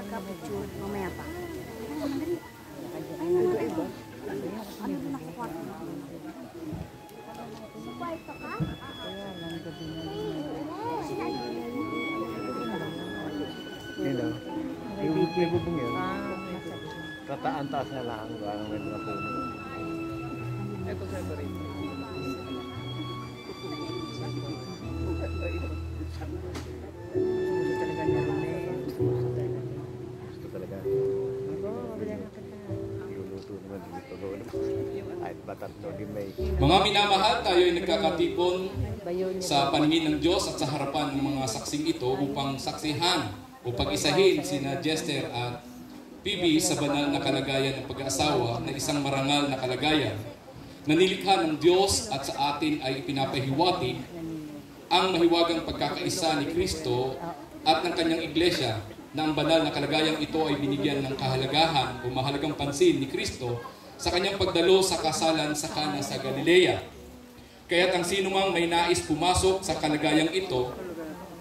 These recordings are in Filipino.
Kapityo, mamaya pa. Iba-iba. Ano na nakukuha? Kwarto ka? Kaya lang gabi na Hello. May bubong yun. Tataan-taas na lang. Parang may mga puno. Ito sa rin. talaga niya rin eh. Gusto talaga. Ako, mabili na kita. Luluto naman dito doon. Kahit batat to, di may... Mga minamahal, tayo ay nagkakatipon Bayo niya. sa paningin ng Diyos at sa harapan ng mga saksing ito upang saksihan o pag-isahin sina Jester at PB sa banal na kalagayan ng pag-aasawa na isang marangal na kalagayan na nilikha ng Diyos at sa atin ay ipinapahiwatig ang mahiwagang pagkakaisa ni Kristo at ng kanyang iglesia na ang banal na kalagayang ito ay binigyan ng kahalagahan o mahalagang pansin ni Kristo sa kanyang pagdalo sa kasalan sa Kana sa Galilea. Kaya't ang sinumang may nais pumasok sa kalagayang ito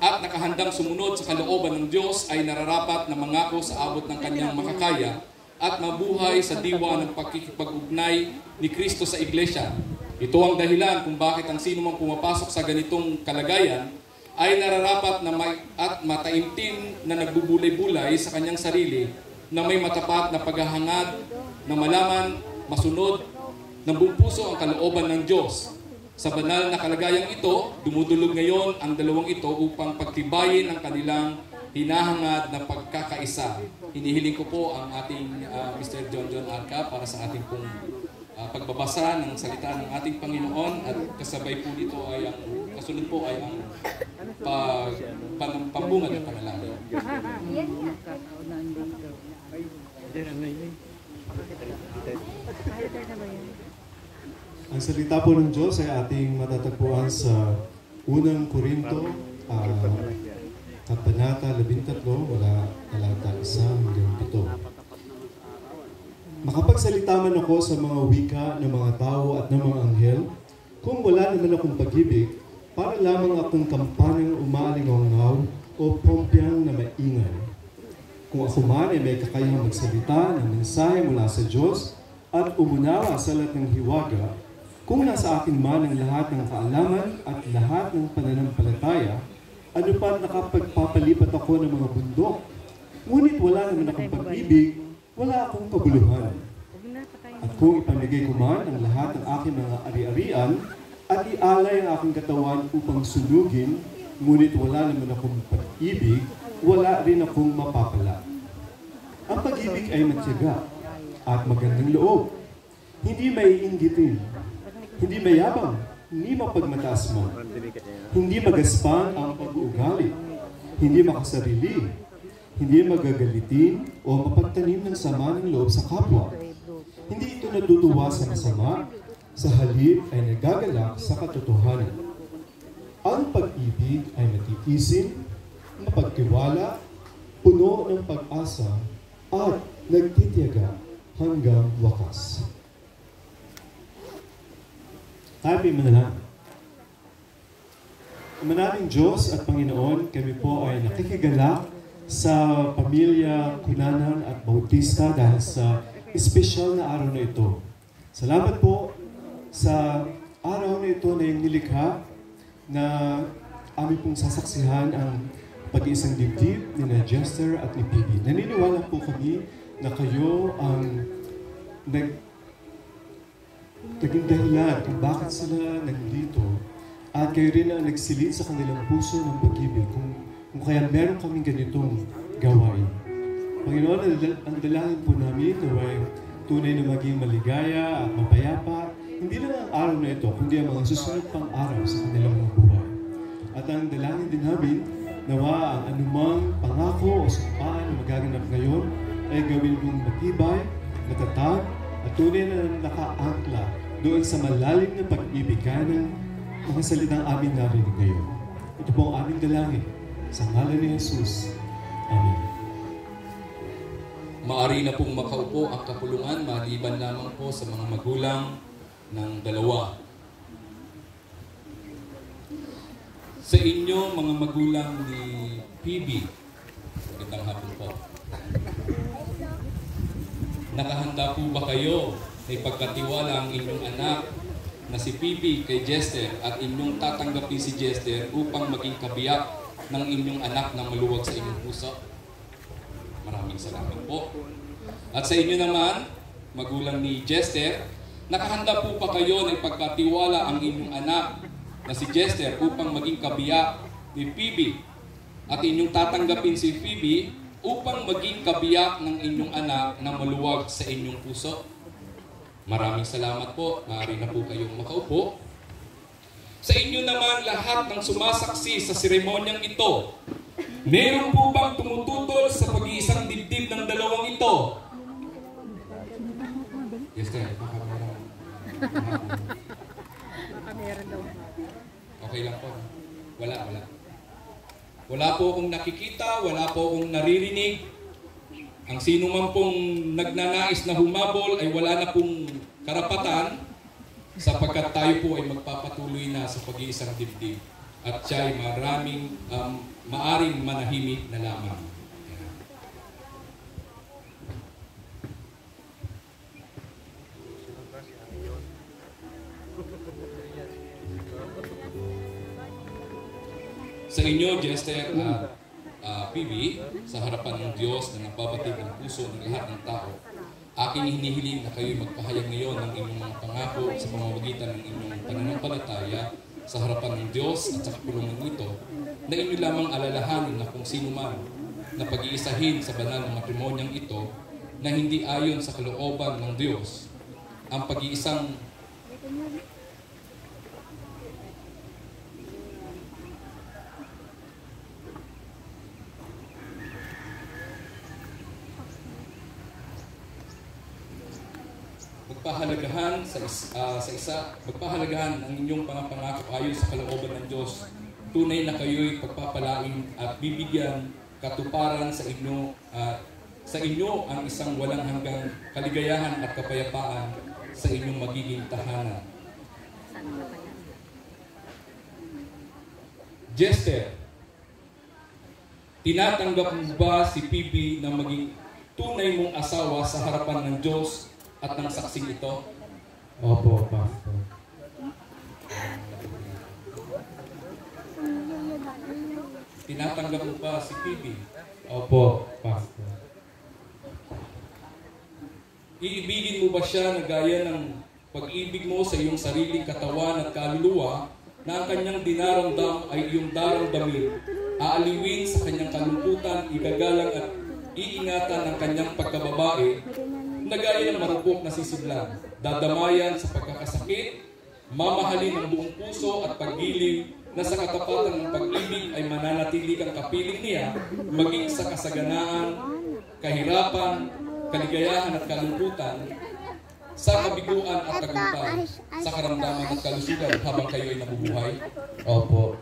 at nakahandang sumunod sa kalooban ng Diyos ay nararapat na mangako sa abot ng kanyang makakaya at mabuhay sa diwa ng pagkikipag-ugnay ni Kristo sa iglesia. Ito ang dahilan kung bakit ang sinumang pumapasok sa ganitong kalagayan ay nararapat na at mataimtim na nagbubulay-bulay sa kanyang sarili na may matapat na paghahangad na malaman, masunod, ng buong puso ang kalooban ng Diyos. Sa banal na kalagayang ito, dumudulog ngayon ang dalawang ito upang pagtibayin ang kanilang hinahangad na pagkakaisa. Hinihiling ko po ang ating Mr. John Arca para sa ating pong pagbabasa ng salita ng ating Panginoon at kasabay po nito ay ang kasunod po ay ang pambungad ng panalangin. Ang salita po ng Diyos ay ating matatagpuan sa unang Korinto, Kabanata 13, wala talata 1 hanggang 7. Makapagsalita man ako sa mga wika ng mga tao at ng mga anghel, kung wala naman akong pag-ibig, para lamang akong kampanang umalingaw o pompyang na maingay. Kung ako man ay may kakayahang magsalita ng mensahe mula sa Diyos at umunawa sa lahat ng hiwaga, kung nasa akin man ang lahat ng kaalaman at lahat ng pananampalataya, ano pa nakapagpapalipat ako ng mga bundok, ngunit wala naman akong pag-ibig, wala akong kabuluhan. At kung ipamigay ko man ang lahat ng aking mga ari-arian at ialay ang aking katawan upang sunugin, ngunit wala naman akong pag-ibig, wala rin akong mapapala. Ang pag-ibig ay matyaga at magandang loob, hindi maiinggitin, hindi mayabang, hindi mapagmatasman, hindi magaspang ang pag-uugali, hindi makasarili, hindi magagalitin o mapagtanim ng sama ng loob sa kapwa. Hindi ito natutuwa sa masama, sa halip ay nagagalak sa katotohanan. Ang pag-ibig ay matitisin, mapagtiwala, puno ng pag-asa, at nagtitiyaga hanggang wakas. Tayo manalangin. Ama naming Diyos at Panginoon, kami po ay nakikigalak sa pamilya Cunanan at Bautista dahil sa espesyal na araw na ito. Salamat po sa araw na ito na yung nilikha na aming pong sasaksihan ang pag-iisang dibdib ni na Jester at ni PB. Naniniwala po kami na kayo ang naging dahilan kung bakit sila nandito at kayo rin ang nagsilid sa kanilang puso ng pag-ibig kung kaya meron kaming ganitong gawain. Panginoon, ang dalangin po namin na ay tunay na maging maligaya at mapayapa, hindi lang ang araw na ito, kundi ang mga susunod pang araw sa kanilang mga buhay. At ang dalangin din namin, nawa ang anumang pangako o sumpaan na magaganap ngayon ay gawin mong matibay, matatag, at tunay na nakaangkla doon sa malalim na pag-ibig ng mga salitang amin narinig ngayon. Ito po ang aming dalangin. Sa ngalan ni Jesus. Amen. Maari na pong makaupo ang kapulungan maliban lamang po sa mga magulang ng dalawa. Sa inyo, mga magulang ni PB, magandang hapon po. nakahanda po ba kayo na ipagkatiwala ang inyong anak na si PB kay Jester at inyong tatanggapin si Jester upang maging kabiyak ng inyong anak na maluwag sa inyong puso? Maraming salamat po. At sa inyo naman, magulang ni Jester, nakahanda po pa kayo na ipagkatiwala ang inyong anak na si Jester upang maging kabiyak ni PB at inyong tatanggapin si PB upang maging kabiyak ng inyong anak na maluwag sa inyong puso? Maraming salamat po. Maaari na po kayong makaupo. Sa inyo naman lahat ng sumasaksi sa seremonyang ito, meron po bang tumututol sa pag-iisang dibdib ng dalawang ito? Yes, sir. Baka Meron daw. okay lang po. Wala. Wala po akong nakikita, wala po akong naririnig. Ang sino man pong nagnanais na humabol ay wala na pong karapatan sapagkat tayo po ay magpapatuloy na sa pag-iisang dibdib at siya ay maaring manahimik na lamang. Sa inyo, Jester at PB, sa harapan ng Diyos na nagbabatid ng puso ng lahat ng tao, aking hinihiling na kayo'y magpahayag ngayon ng inyong mga pangako sa pamamagitan ng inyong pananampalataya sa harapan ng Diyos at sa kapulungan nito, na inyo lamang alalahanin na kung sino man na pag-iisahin sa banal na matrimonyang ito na hindi ayon sa kalooban ng Diyos, ang pag-iisang magpahalagahan ang inyong pangako ayon sa kalooban ng Diyos. Tunay na kayo'y pagpapalain at bibigyan katuparan sa inyo ang isang walang hanggang kaligayahan at kapayapaan sa inyong magiging tahanan. Jester, tinatanggap mo ba si PB na maging tunay mong asawa sa harapan ng Diyos at ng saksing ito? Opo, Pastor. Tinatanggap mo pa si PB? Opo, Pastor. Iibigin mo ba siya na gaya ng pag-ibig mo sa iyong sariling katawan at kaluluwa na ang kanyang dinaramdam ay iyong daramdamin, aaliwin sa kanyang kalungkutan, igagalang at iingatan ng kanyang pagkababae na gaya ng marupok na sisidlan, dadamayan sa pagkakasakit, mamahalin ng buong puso at paggiliw na sa katapatan ng pag-ibig ay mananatili kang kapiling niya maging sa kasaganaan, kahirapan, kaligayahan at kalungkutan, sa kabiguan at tagumpay, sa karamdaman at kalusugan habang kayo ay nabubuhay? Opo.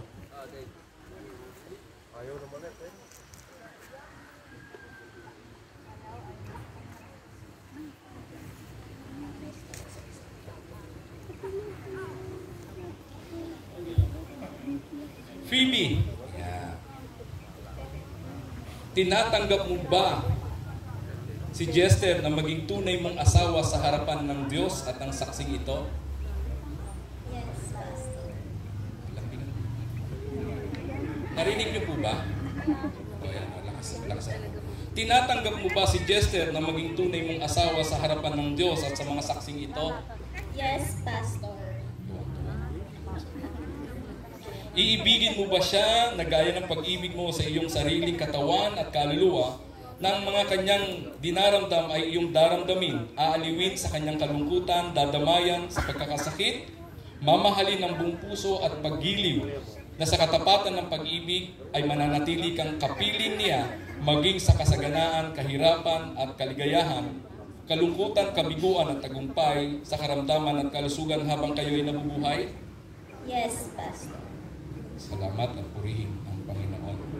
Phoebe, tinatanggap mo ba si Jester na maging tunay mong asawa sa harapan ng Diyos at ang saksing ito? Yes, Pastor. Narinig niyo po ba? O yan, lakas. Tinatanggap mo ba si Jester na maging tunay mong asawa sa harapan ng Diyos at sa mga saksing ito? Yes, Pastor. Iibigin mo ba siya na gaya ng pag-ibig mo sa iyong sariling katawan at kaluluwa na ang mga kanyang dinaramdam ay iyong daramdamin, aaliwin sa kanyang kalungkutan, dadamayan sa pagkakasakit, mamahalin ng buong puso at paggiliw na sa katapatan ng pag-ibig ay mananatili kang kapiling niya maging sa kasaganaan, kahirapan at kaligayahan, kalungkutan, kabiguan at tagumpay sa karamdaman at kalusugan habang kayo ay nabubuhay? Yes, Pastor. Salamat at purihin ang Panginoon.